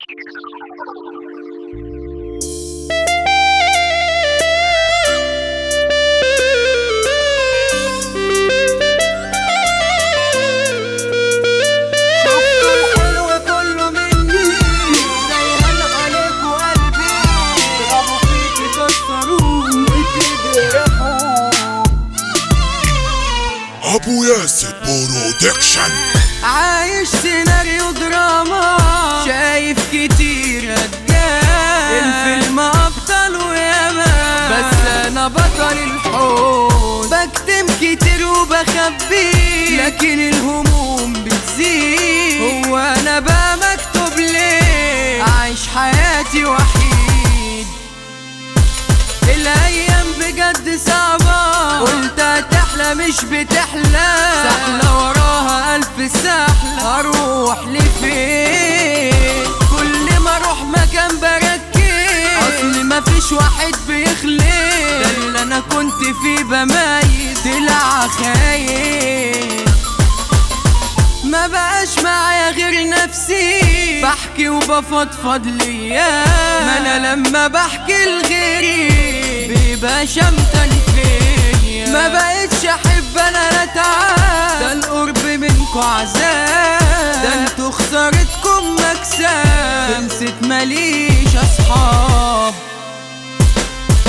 ابو ياسر برودكشن. عايش سيناريو دراما، شايف كتير رجال، الفيلم ابطال وياما، بس انا بطل الحوض. بكتم كتير وبخبي، لكن الهموم بتزيد. هو انا بقى مكتوب ليه عايش حياتي وحيد؟ الايام بجد صعبة، قلت هتحلى مش بتحلى، سحلة وراها الف سحلة، هروح لفين؟ كل ما اروح مكان بركز، اصل مفيش واحد بيخلص، ده اللي انا كنت فيه بميت طلع خايف. ما بقاش معايا غير نفسي، بحكي وبفضفض ليا، ما انا لما بحكي لغيري بيبقى شمتان فيا. ما بقتش احب انا لا تعب، ده القرب منكو عذاب، ده انتو خسارتكم مكسب، خلصت ماليش اصحاب.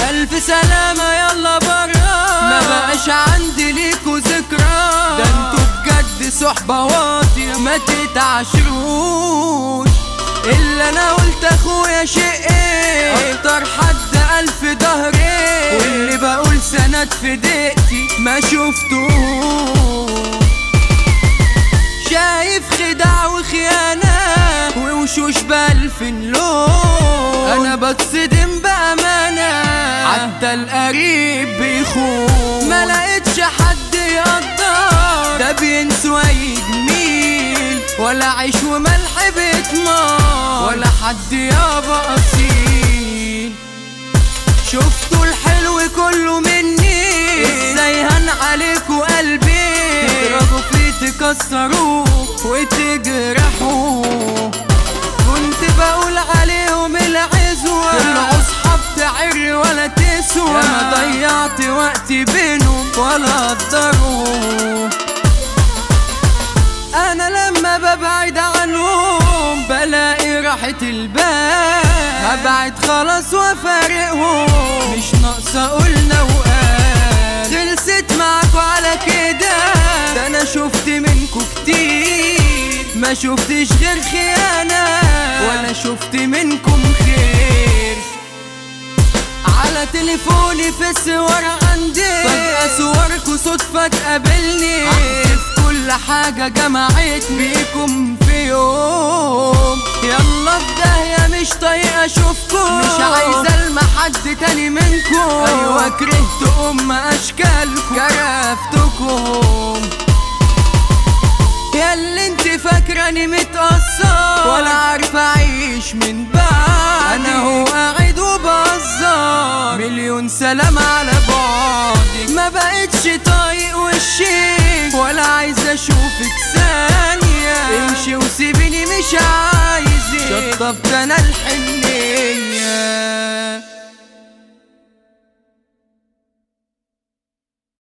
الف سلامة يلا برا، ما بقاش عندي ليكو ذكرى، ده انتو بجد صحبة واطية ما تتعاشروش. إلا أنا قلت أخويا شقي، أكتر حد ألف ظهري، واللي بقول سند في دقتي ما شفتوش. شايف خداع وخيانة ووشوش بألف لون، أنا بتصدم بأمانة، حتى القريب بيخون. ما لقيتش حد يقدر، ده بينسوا يجميل، ولا عيش وملح بيتنار، ولا حد يابا أصيل. شفتوا الحلو كله مني، ازاي هن عليكوا قلبي، تضربوا فيه تكسروه وتجرحوه. كنت بقول عليهم العزوة، طلعوا صحاب تعر ولا تسوى، انا ضيعت وقتي بينهم ولا قدروا. انا لما ببعد عنهم بلاقي راحة البال، هبعد خلاص وفارقهم، مش ناقصة قلنا وقال. خلصت معاكوا على كده، ده انا شفت منكوا كتير، ما شفتش غير خيانة، ولا شفت منكم خير. على تليفوني في الصور عندي فجأة صوركوا صدفة تقابلني، عارف كل حاجة جمعتني بيكم في يوم. يلا في داهية مش طايقة اشوفكم، مش عايزة المح حد تاني منكم، ايوه كرهت اشكالكم كرفتكم. ياللي انت فاكراني متقصر، ولا عارف اعيش من بعد، انا هو قاعد وبهزر، مليون سلام على بعدك. ما بقتش طايق وشك، ولا عايز اشوفك ثانية، امشي وسيبيني مش عايزك، شطبت انا الحنية.